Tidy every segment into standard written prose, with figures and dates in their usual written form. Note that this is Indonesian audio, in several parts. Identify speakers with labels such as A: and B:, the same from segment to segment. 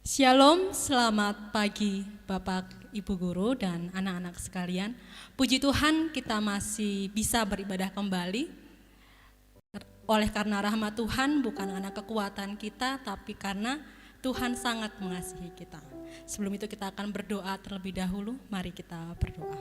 A: Shalom, selamat pagi Bapak, Ibu Guru, dan anak-anak sekalian. Puji Tuhan kita masih bisa beribadah kembali. Oleh karena rahmat Tuhan, bukan karena kekuatan kita, tapi karena Tuhan sangat mengasihi kita. Sebelum itu kita akan berdoa terlebih dahulu, mari kita berdoa.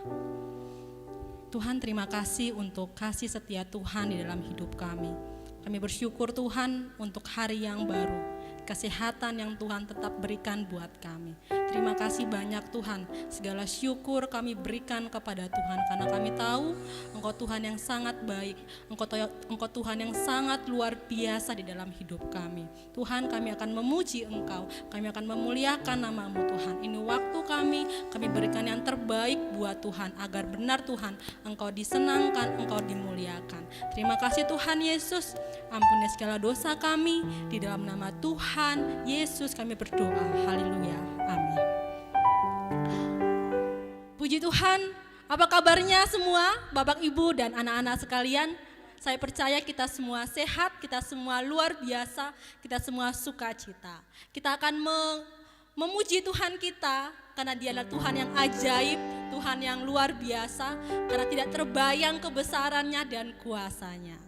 A: Tuhan, terima kasih untuk kasih setia Tuhan di dalam hidup kami. Kami bersyukur Tuhan untuk hari yang baru, kesehatan yang Tuhan tetap berikan buat kami. Terima kasih banyak Tuhan, segala syukur kami berikan kepada Tuhan karena kami tahu Engkau Tuhan yang sangat baik, Engkau Tuhan yang sangat luar biasa di dalam hidup kami. Tuhan, kami akan memuji Engkau, kami akan memuliakan nama-Mu Tuhan. Ini waktu kami berikan yang terbaik buat Tuhan agar benar Tuhan Engkau disenangkan, Engkau dimuliakan. Terima kasih Tuhan Yesus, ampuni segala dosa kami, di dalam nama Tuhan Yesus kami berdoa. Haleluya, amin. Puji Tuhan, apa kabarnya semua Bapak Ibu dan anak-anak sekalian? Saya percaya kita semua sehat, kita semua luar biasa, kita semua sukacita. Kita akan memuji Tuhan kita karena Dia adalah Tuhan yang ajaib, Tuhan yang luar biasa, karena tidak terbayang kebesarannya dan kuasanya.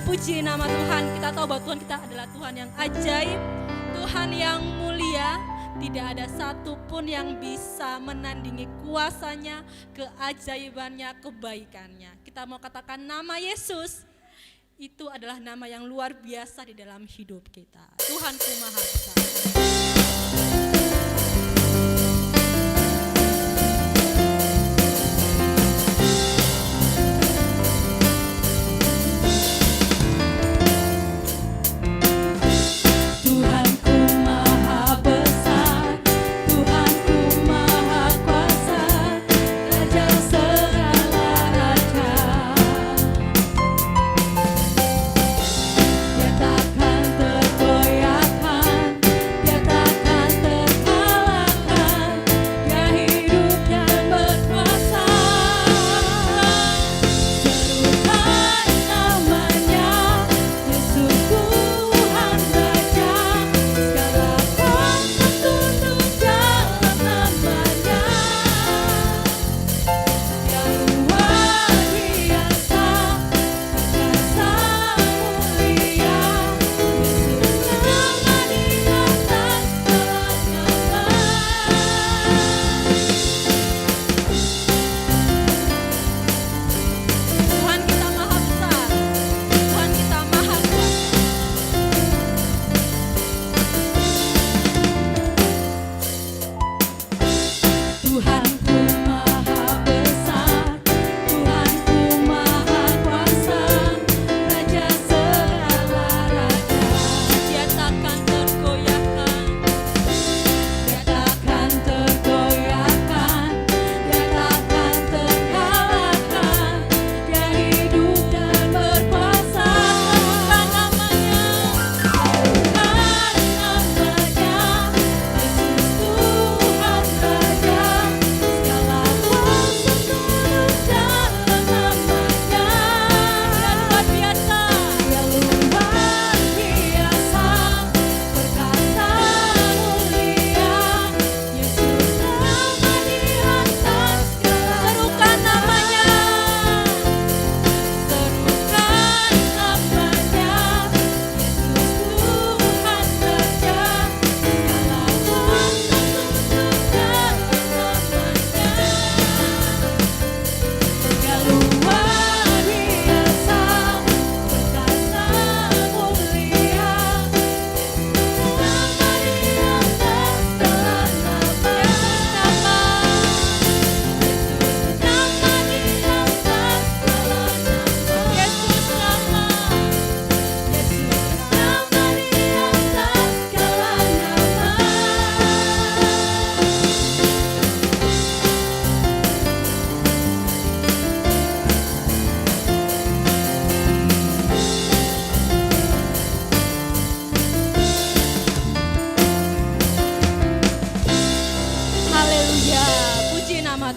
A: Puji nama Tuhan, kita tahu bahwa Tuhan kita adalah Tuhan yang ajaib, Tuhan yang mulia. Tidak ada satupun yang bisa menandingi kuasanya, keajaibannya, kebaikannya. Kita mau katakan nama Yesus, itu adalah nama yang luar biasa di dalam hidup kita. Tuhanku Maha Esa.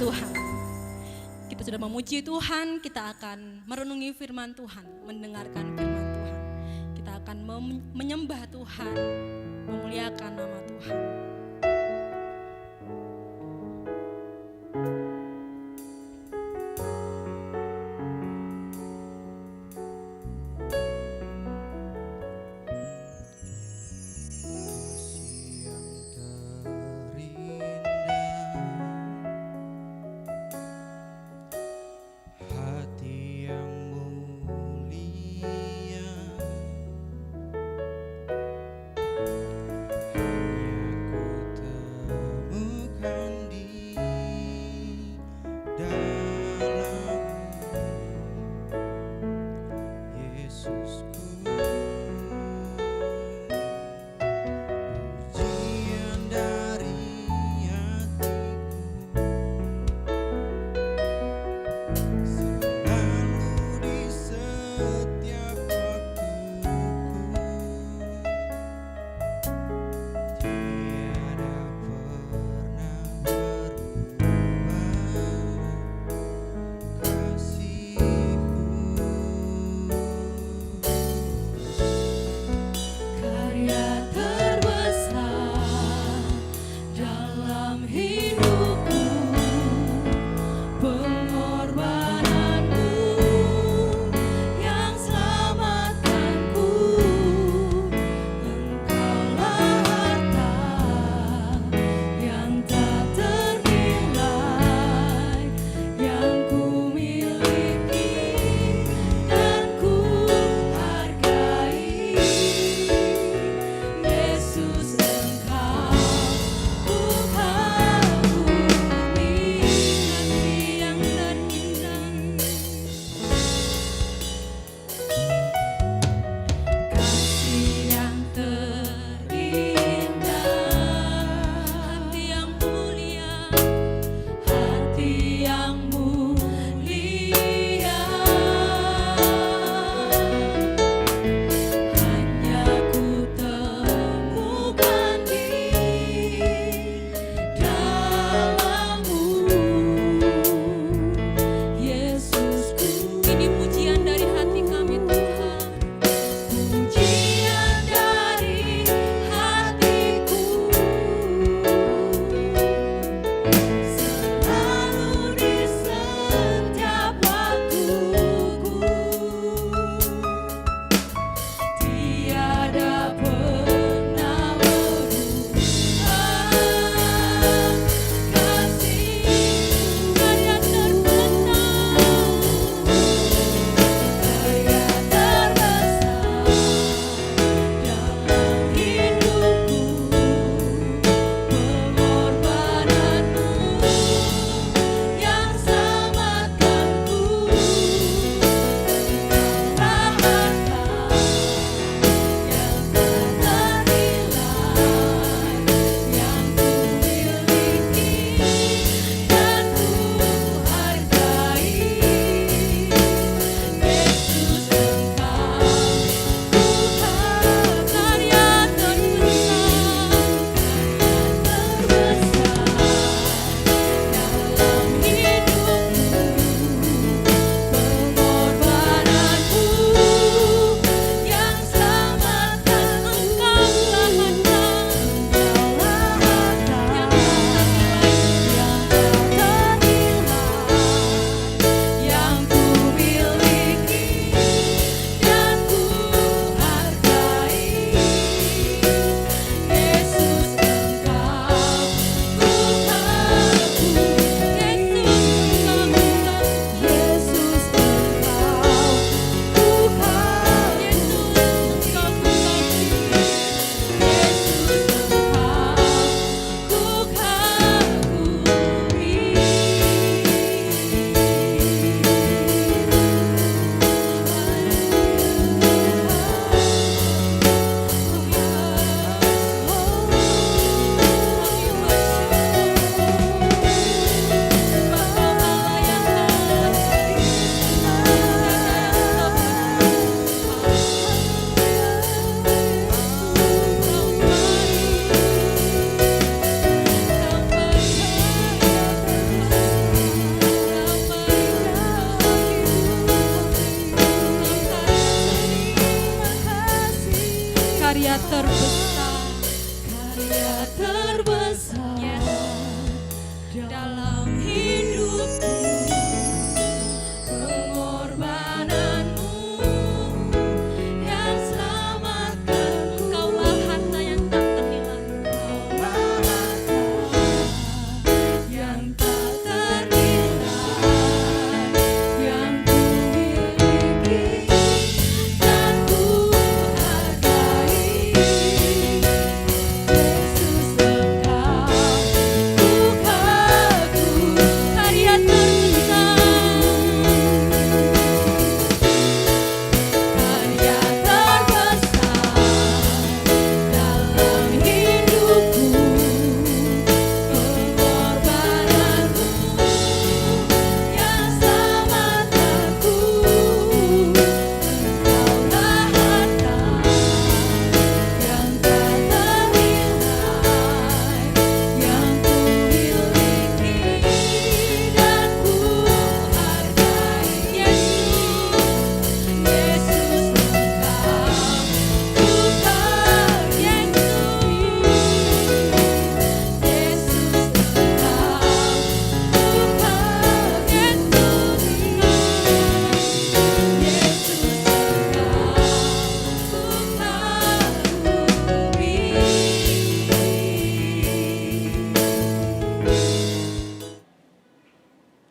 A: Tuhan. Kita sudah memuji Tuhan, kita akan merenungi firman Tuhan, mendengarkan firman Tuhan. Kita akan menyembah Tuhan, memuliakan nama Tuhan.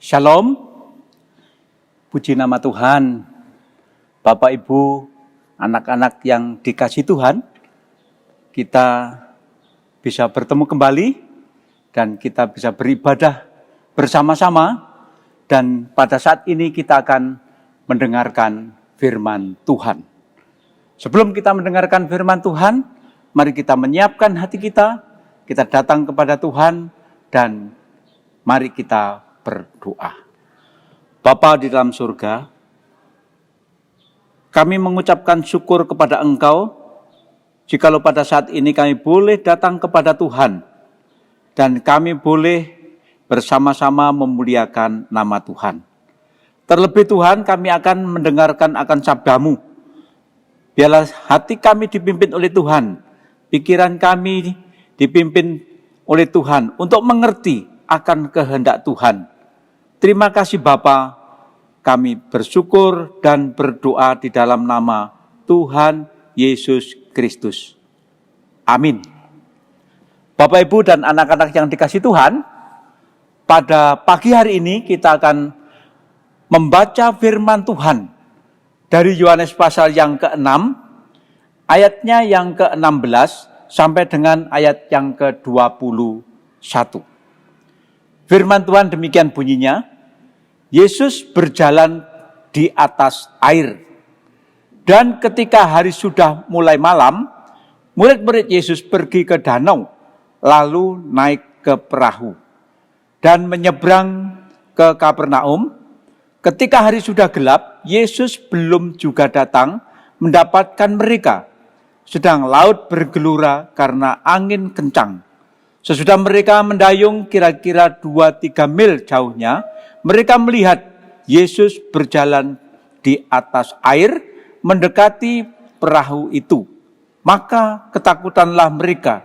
B: Shalom, puji nama Tuhan, Bapak Ibu, anak-anak yang dikasihi Tuhan, kita bisa bertemu kembali dan kita bisa beribadah bersama-sama, dan pada saat ini kita akan mendengarkan firman Tuhan. Sebelum kita mendengarkan firman Tuhan, mari kita menyiapkan hati kita datang kepada Tuhan dan mari kita berdoa. Bapa di dalam surga, kami mengucapkan syukur kepada Engkau, jikalau pada saat ini kami boleh datang kepada Tuhan, dan kami boleh bersama-sama memuliakan nama Tuhan. Terlebih Tuhan, kami akan mendengarkan akan sabda-Mu. Biarlah hati kami dipimpin oleh Tuhan, pikiran kami dipimpin oleh Tuhan untuk mengerti akan kehendak Tuhan. Terima kasih Bapa, kami bersyukur dan berdoa di dalam nama Tuhan Yesus Kristus. Amin. Bapak, Ibu, dan anak-anak yang dikasihi Tuhan, pada pagi hari ini kita akan membaca firman Tuhan dari Yohanes pasal yang ke-6, ayatnya yang ke-16 sampai dengan ayat yang ke-21. Firman Tuhan demikian bunyinya, Yesus berjalan di atas air. Dan ketika hari sudah mulai malam, murid-murid Yesus pergi ke danau, lalu naik ke perahu dan menyeberang ke Kapernaum. Ketika hari sudah gelap, Yesus belum juga datang mendapatkan mereka, sedang laut bergelora karena angin kencang. Sesudah mereka mendayung kira-kira 2-3 mil jauhnya, mereka melihat Yesus berjalan di atas air mendekati perahu itu. Maka ketakutanlah mereka.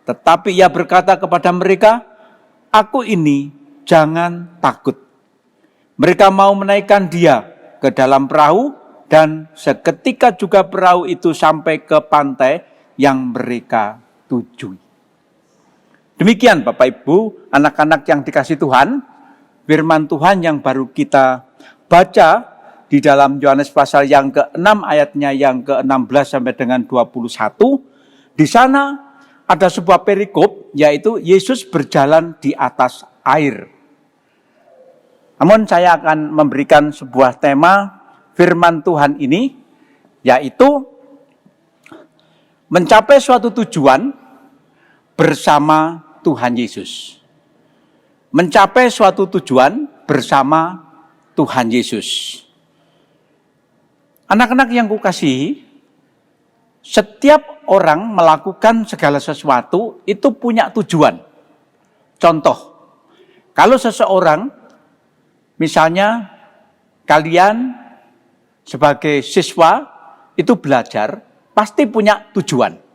B: Tetapi Ia berkata kepada mereka, "Aku ini, jangan takut." Mereka mau menaikkan Dia ke dalam perahu, dan seketika juga perahu itu sampai ke pantai yang mereka tuju. Demikian Bapak Ibu, anak-anak yang dikasihi Tuhan, firman Tuhan yang baru kita baca di dalam Yohanes pasal yang ke-6 ayatnya yang ke-16 sampai dengan 21. Di sana ada sebuah perikop, yaitu Yesus berjalan di atas air. Namun saya akan memberikan sebuah tema firman Tuhan ini, yaitu mencapai suatu tujuan bersama Tuhan Yesus. Mencapai suatu tujuan bersama Tuhan Yesus. Anak-anak yang kukasihi, setiap orang melakukan segala sesuatu itu punya tujuan. Contoh, kalau seseorang, misalnya kalian sebagai siswa itu belajar, pasti punya tujuan.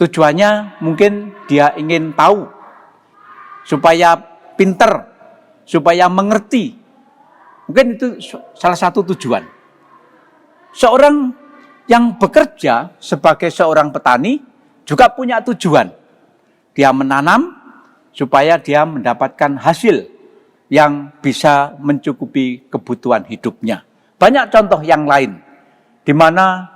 B: Tujuannya mungkin dia ingin tahu, supaya pinter, supaya mengerti. Mungkin itu salah satu tujuan. Seorang yang bekerja sebagai seorang petani juga punya tujuan. Dia menanam supaya dia mendapatkan hasil yang bisa mencukupi kebutuhan hidupnya. Banyak contoh yang lain, di mana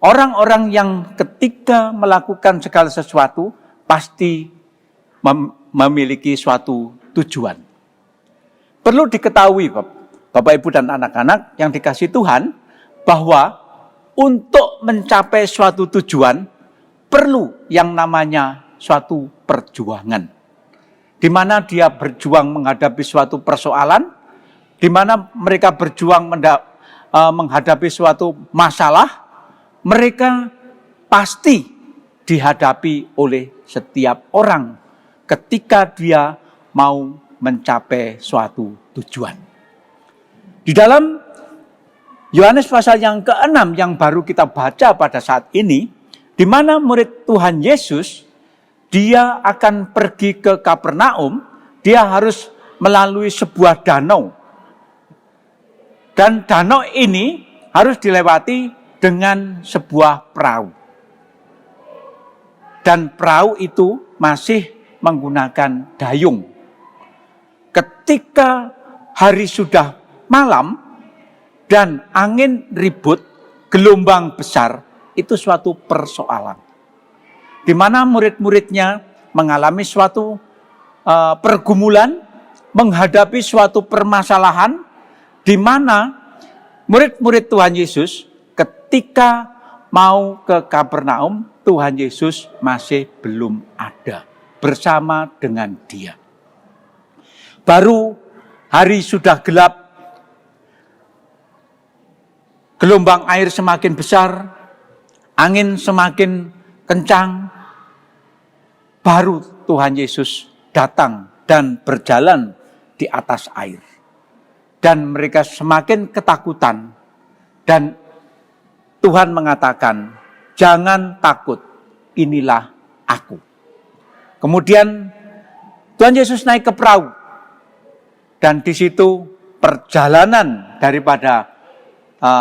B: orang-orang yang ketika melakukan segala sesuatu pasti memiliki suatu tujuan. Perlu diketahui Bapak, Ibu, dan anak-anak yang dikasihi Tuhan, bahwa untuk mencapai suatu tujuan perlu yang namanya suatu perjuangan. Di mana dia berjuang menghadapi suatu persoalan, di mana mereka berjuang menghadapi suatu masalah, mereka pasti dihadapi oleh setiap orang ketika dia mau mencapai suatu tujuan. Di dalam Yohanes pasal yang ke-6 yang baru kita baca pada saat ini, di mana murid Tuhan Yesus, dia akan pergi ke Kapernaum, dia harus melalui sebuah danau. Dan danau ini harus dilewati dengan sebuah perahu. Dan perahu itu masih menggunakan dayung. ketika hari sudah malam dan angin ribut, gelombang besar, itu suatu persoalan. Di mana murid-muridnya mengalami suatu pergumulan, menghadapi suatu permasalahan, di mana murid-murid Tuhan Yesus ketika mau ke Kapernaum, Tuhan Yesus masih belum ada bersama dengan dia. Baru hari sudah gelap, gelombang air semakin besar, angin semakin kencang, baru Tuhan Yesus datang dan berjalan di atas air. Dan mereka semakin ketakutan, dan Tuhan mengatakan, jangan takut, inilah aku. Kemudian Tuhan Yesus naik ke perahu, dan di situ perjalanan daripada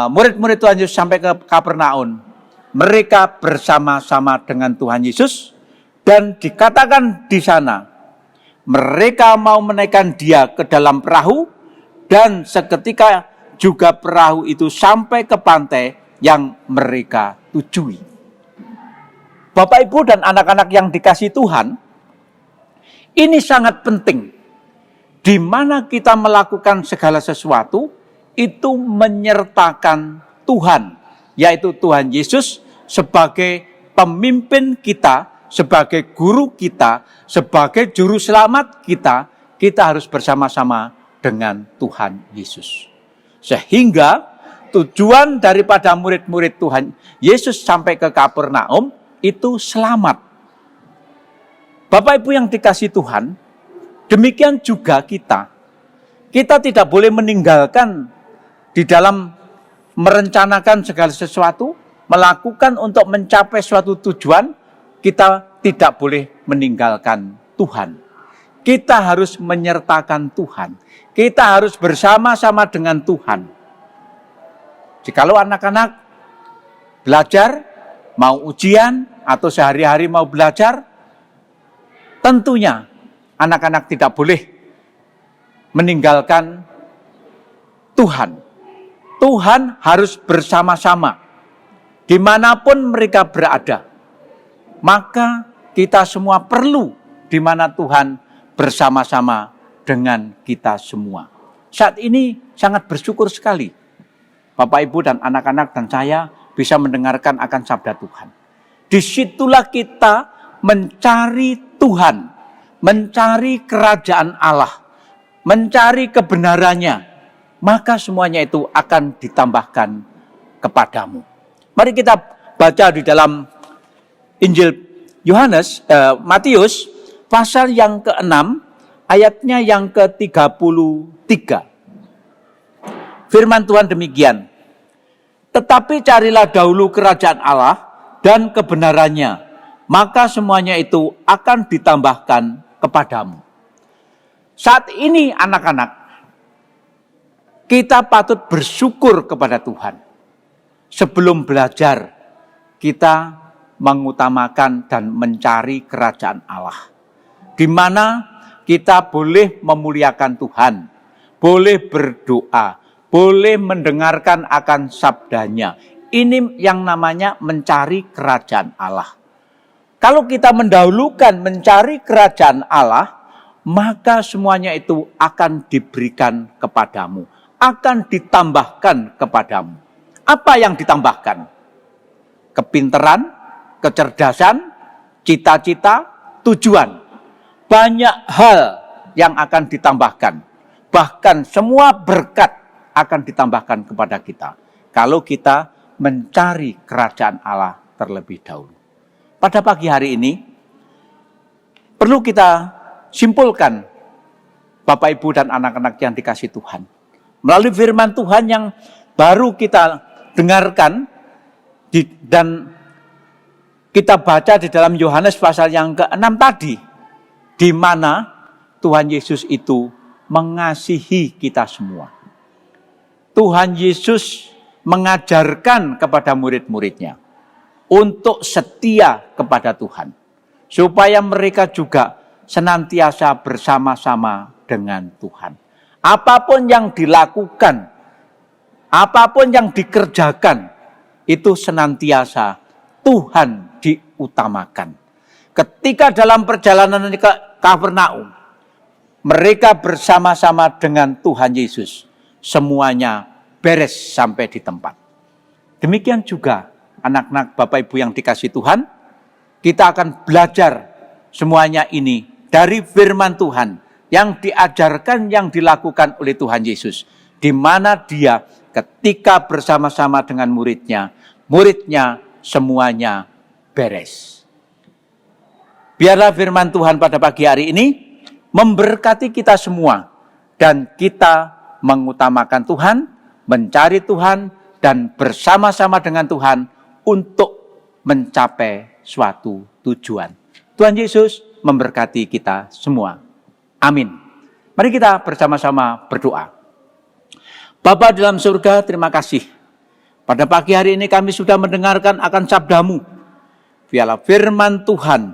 B: murid-murid Tuhan Yesus sampai ke Kapernaum, mereka bersama-sama dengan Tuhan Yesus, dan dikatakan di sana, mereka mau menaikkan dia ke dalam perahu, dan seketika juga perahu itu sampai ke pantai yang mereka tujui. Bapak, Ibu, dan anak-anak yang dikasihi Tuhan, ini sangat penting. Di mana kita melakukan segala sesuatu, itu menyertakan Tuhan, yaitu Tuhan Yesus sebagai pemimpin kita, sebagai guru kita, sebagai juru selamat kita, kita harus bersama-sama dengan Tuhan Yesus. Sehingga tujuan daripada murid-murid Tuhan Yesus sampai ke Kapernaum itu selamat. Bapak Ibu yang dikasihi Tuhan, demikian juga kita. Kita tidak boleh meninggalkan di dalam merencanakan segala sesuatu, melakukan untuk mencapai suatu tujuan, kita tidak boleh meninggalkan Tuhan. Kita harus menyertakan Tuhan. Kita harus bersama-sama dengan Tuhan. Jikalau anak-anak belajar, mau ujian, atau sehari-hari mau belajar, tentunya anak-anak tidak boleh meninggalkan Tuhan. Tuhan harus bersama-sama. Dimanapun mereka berada. Maka kita semua perlu di mana Tuhan bersama-sama dengan kita semua. Saat ini sangat bersyukur sekali Bapak, Ibu, dan anak-anak dan saya bisa mendengarkan akan sabda Tuhan. Disitulah kita mencari Tuhan, mencari kerajaan Allah, mencari kebenarannya, maka semuanya itu akan ditambahkan kepadamu. Mari kita baca di dalam Injil Matius pasal yang ke-6, ayatnya yang ke-33. Firman Tuhan demikian, tetapi carilah dahulu kerajaan Allah dan kebenarannya, maka semuanya itu akan ditambahkan kepadamu. Saat ini anak-anak, kita patut bersyukur kepada Tuhan. Sebelum belajar, kita mengutamakan dan mencari kerajaan Allah. Di mana kita boleh memuliakan Tuhan, boleh berdoa, boleh mendengarkan akan sabdanya. Ini yang namanya mencari kerajaan Allah. Kalau kita mendahulukan mencari kerajaan Allah, maka semuanya itu akan diberikan kepadamu, akan ditambahkan kepadamu. Apa yang ditambahkan? Kepintaran, kecerdasan, cita-cita, tujuan. Banyak hal yang akan ditambahkan. Bahkan semua berkat akan ditambahkan kepada kita. Kalau kita mencari kerajaan Allah terlebih dahulu. Pada pagi hari ini, perlu kita simpulkan, Bapak, Ibu, dan anak-anak yang dikasihi Tuhan. Melalui firman Tuhan yang baru kita dengarkan, dan kita baca di dalam Yohanes pasal yang ke-6 tadi, di mana Tuhan Yesus itu mengasihi kita semua. Tuhan Yesus mengajarkan kepada murid-muridnya untuk setia kepada Tuhan, supaya mereka juga senantiasa bersama-sama dengan Tuhan. Apapun yang dilakukan, apapun yang dikerjakan, itu senantiasa Tuhan diutamakan. Ketika dalam perjalanan ke Kapernaum, mereka bersama-sama dengan Tuhan Yesus, semuanya beres sampai di tempat. Demikian juga anak-anak Bapak Ibu yang dikasihi Tuhan, kita akan belajar semuanya ini dari firman Tuhan yang diajarkan, yang dilakukan oleh Tuhan Yesus, di mana Dia ketika bersama-sama dengan muridnya semuanya beres. Biarlah firman Tuhan pada pagi hari ini memberkati kita semua, dan kita mengutamakan Tuhan, mencari Tuhan, dan bersama-sama dengan Tuhan untuk mencapai suatu tujuan. Tuhan Yesus memberkati kita semua. Amin. Mari kita bersama-sama berdoa. Bapa dalam surga, terima kasih. Pada pagi hari ini kami sudah mendengarkan akan sabda-Mu. Biarlah firman Tuhan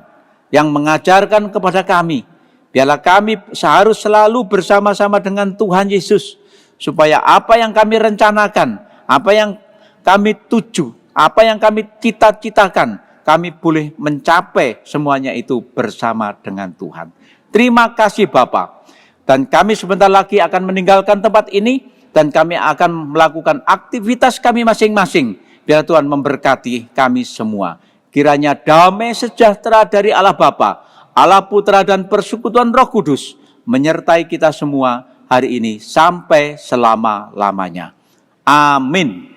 B: yang mengajarkan kepada kami, biarlah kami seharus selalu bersama-sama dengan Tuhan Yesus, supaya apa yang kami rencanakan, apa yang kami tuju, apa yang kami cita-citakan, kami boleh mencapai semuanya itu bersama dengan Tuhan. Terima kasih Bapa. Dan kami sebentar lagi akan meninggalkan tempat ini, dan kami akan melakukan aktivitas kami masing-masing. Biar Tuhan memberkati kami semua. Kiranya damai sejahtera dari Allah Bapa, Allah Putra dan persekutuan Roh Kudus menyertai kita semua hari ini sampai selama-lamanya. Amin.